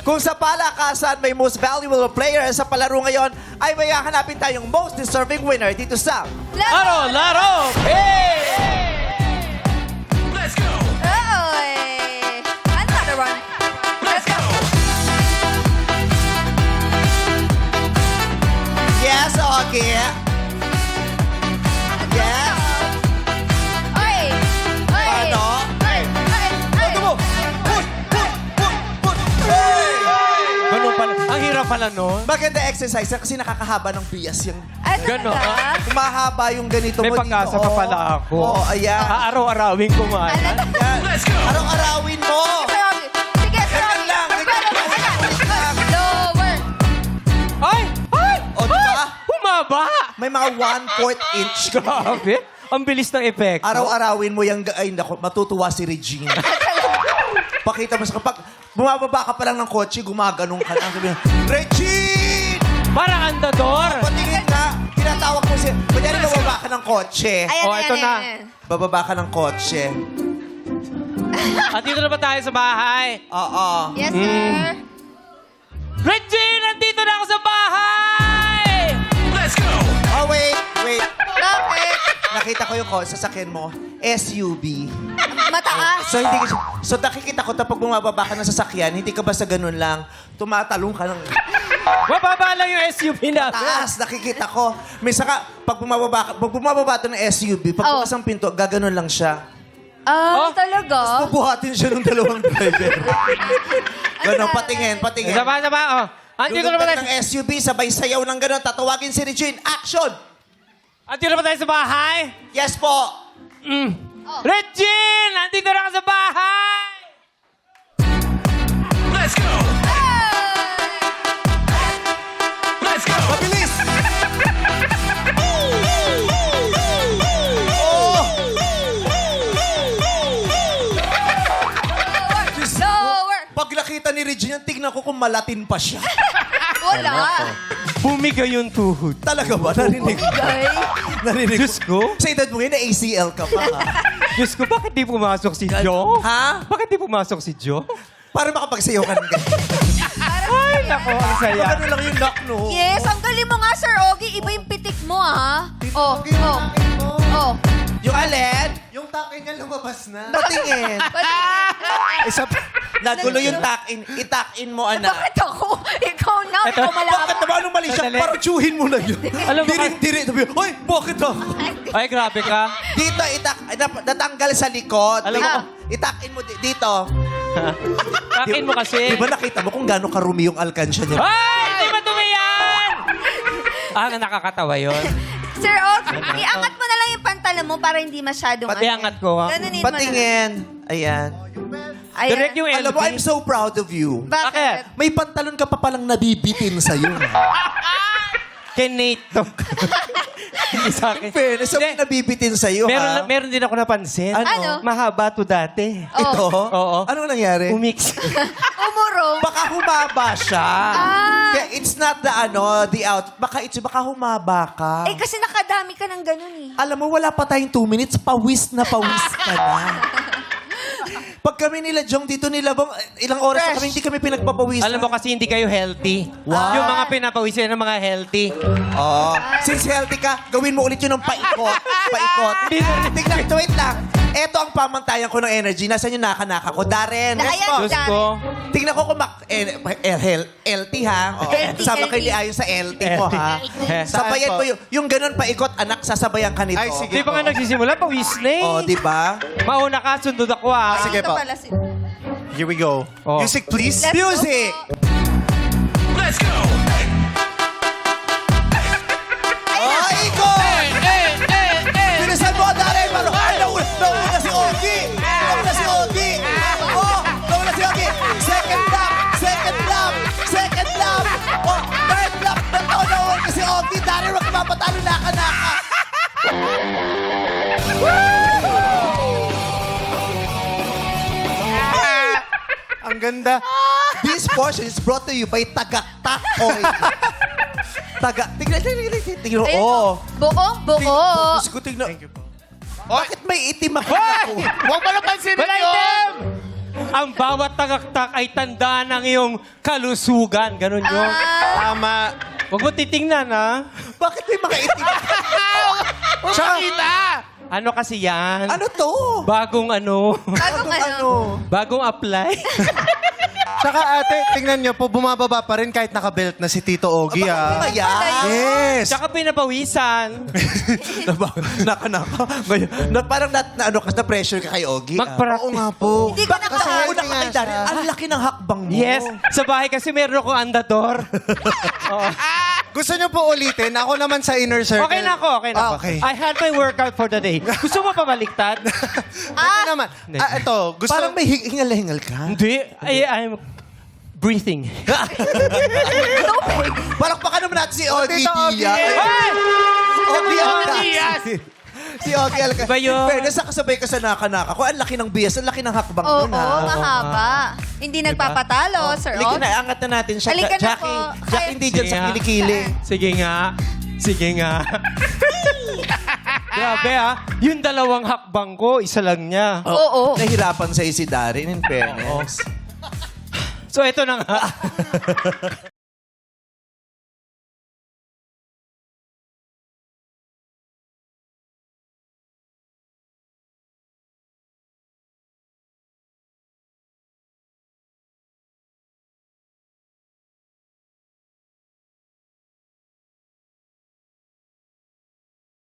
Kung sa palakasan may most valuable player sa palaro ngayon, ay may hahanapin tayong most deserving winner dito sa... Laro! Laro! Hey! Oy! Another one. Let's go. Yes, okay. Yes. Oy! Oy! Ano? Oy! Oy! Oy! Ano mo? Ganun pala. Ang hirap pala nun. Maganda exercise kasi nakakahaba ng bias yung... Ay, Ganon. talaga? Mahaba yung ganito May mo pag-asa dito, pa oh. pala ako. Oo, ayan. Aaraw-arawing kumain. Ano? Yan. Araw-arawin mo. Sige, Ganyan lang, ganyan lang. Lower. Ay! Ay! O, diba? Humaba! May mga 1/4 inch. Grabe. Ang bilis ng epekto. Araw-arawin mo yung... Ay, naku, matutuwa si Regine. Pakita mo sa kapag bumababa ka pa lang ng kotse, gumaganong ka lang. Sabi mo, Regine! Parang andador. Patingin ka. Tinatawag mo siya. Kunyari, bababa ka ng kotse. Ayan, Oh, ayan, ito na. ayan. Bababa ka ng kotse. At dito na ba tayo sa bahay? Oo. Yes, sir. Regine! Nandito na ako sa bahay! Oh, wait. Bakit? Nakita ko yung sasakyan mo. SUV. Mataas. So, hindi ka... So, nakikita ko kapag bumababa ka ng sasakyan, hindi ka basta ganun lang. Tumatalong ka ng Mababa lang yung SUV na. taas. Nakikita ko. Minsan ka, pag bumababa ito ng SUV, pag Oh. bukas ang pinto, gaganon lang siya. Oh. Talaga? Bubuhatin siya ng dalawang driver. Ganon, patingin. Isa pa, isa pa. Oh. Andito na ba tayo? Ng SUV, sabay sayaw ng ganon. Tatawagin si Regine. Action! Andito na ba tayo sa bahay? Yes po! Regine! Nandito na ako sa bahay! Mabilis! Oh! Lower. Pag nakita ni Regine, tignan ko kung malatin pa siya. Wala. Bumigay yung tuhod. Talaga ba? Narinig ko. Guys. Narinig Diyos ko. Sa edad mo ngayon, na ACL ka pa. Ha? Diyos ko, bakit di pumasok si Joe? Ha? Bakit di pumasok si Joe? Para makapagsayaw ka ng ganyan. Ay, nako, ang saya. Ano lang yung knock, no? Yes, ang galing mo nga, Sir Ogie. Iba yung pitik mo, ha? Oh, oh, oh. Yung alin? Yung takin niya lumabas na. Patingin. Isa pa. Nagulo yung tack-in. I-tack-in mo, anak. Bakit ako? Ikaw na, Eto. ikaw malaman. Bakit naman anong mali siya? Sandali. Parang tsuhin mo na yun. Alam mo, Diri. Sabi, hoy, bakit ako? Ay, grabe ka. Dito, natanggal sa likod. Alam mo, I-tack-in mo dito. Takin mo kasi. Di ba nakita mo kung gano'ng karumi yung alkansya niya? Ay, di ba tumiyan? Nakakatawa yun. Sir Ogie, iangat mo na lang yung pantalon mo para hindi masyadong... Pati angat ko, ha? Ganunin mo na. Patingin. Ayan. Ayan. Direct yung Alam mo, LB. I'm so proud of you. Bakit? May pantalon ka pa palang nabibitin sa'yo. Kay Nate to. Hindi sa akin. Fairness, may Hindi. nabibitin sa'yo, ha? Meron din ako napansin. Ano? Mahaba to dati. Ito? Oo. Ano nangyari? Umix. Umurong. Baka humaba siya. Ah. Kaya it's not the out. Baka humaba ka. Eh, kasi nakadami ka ng ganun eh. Alam mo, wala pa tayong 2 minutes, pawis ka na. Pag kami nila Jong dito nilabang, ilang oras na Fresh. kami, hindi kami pinagpapawisan. Alam mo kasi hindi kayo healthy. Wow. Yung mga pinapawisan ng mga healthy. Oh. Since healthy ka, gawin mo ulit yun ng paikot. Paikot. Tignan, wait lang. Eto ang pamantayan ko ng energy. Nasaan yung naka-naka ko? Darren. Ayan, Diyos ko. Tingnan ko kung LT ha. Oh. LT, Sama kayo LT. ni Ayon sa LT mo ha. Sabayan mo yung ganun paikot, anak, sasabayan ka nito. Ay, sige. Di ba nga nagsisimula? Pawis na eh. Oh, di ba? Mauna ka, sundod ako ah. Sige Ito pa. pala si... Here we go. Oh. Music, please. Let's go Music! po. Oh, ikot! Bilisan mo, Darren! Ay, nauna si Ogie! Nauna si Ogie! Oh, nauna si Ogie! Second lap! Oh, third lap! Nauna si Ogie! Darren, wag mapatalo, naka-naka! Ang ganda. This portion is brought to you by Tagaktak Oil. Tignan. Ayun Oh. po. Buo. Diyos ko, tignan. Thank you po. Bakit may itim ako? Huwag mo napansin Wala yun! item! ang bawat tagaktak ay tanda ng iyong kalusugan. Ganon yun. Tama. Huwag mo titingnan, ha? Bakit may mga itim? Ano kasi yan? Ano to? Bagong ano? Bagong ano? Bagong apply? Saka ate, tingnan niyo po, bumababa pa rin kahit nakabelt na si Tito Ogie, Ano ah. kaya? Yes! Tsaka pinapawisan. Naka. Ngayon, parang na-pressure ka kay Ogie. Oo Mag-practice. nga po. Hindi ka Bakit na kasi pa. una ka kay Daryl? Ang laki ng hakbang mo. Yes. Sa bahay kasi meron akong andador. Gusto niyo po ulitin? Ako naman sa inner circle. Okay na ako. Okay. I had my workout for the day. Gusto mo pa baliktad? Ito naman. Ito, gusto... Parang may hingal-hingal ka. Hindi. I'm breathing. Palakpakan naman natin si Ogie Tito Ogie. Diaz. Hey! Ogie Diaz. Si Ogie Alcacid. Iba yun. Fairness, nakasabay ka sa naka-naka ko. Ang laki ng bias, ang laki ng hakbang Oo, nun, ha? mahaba. Hindi nagpapatalo, Sir Halika Og. na, angat na natin siya. Halika na Jackie, po. Jackie, hindi dyan Sige sa nga. kilikili. Sige nga. Sige nga. Grabe ah. Yung dalawang hakbang ko, isa lang niya. Oo. Nahirapan sa'yo si Darin, in fairness. So ito na nga.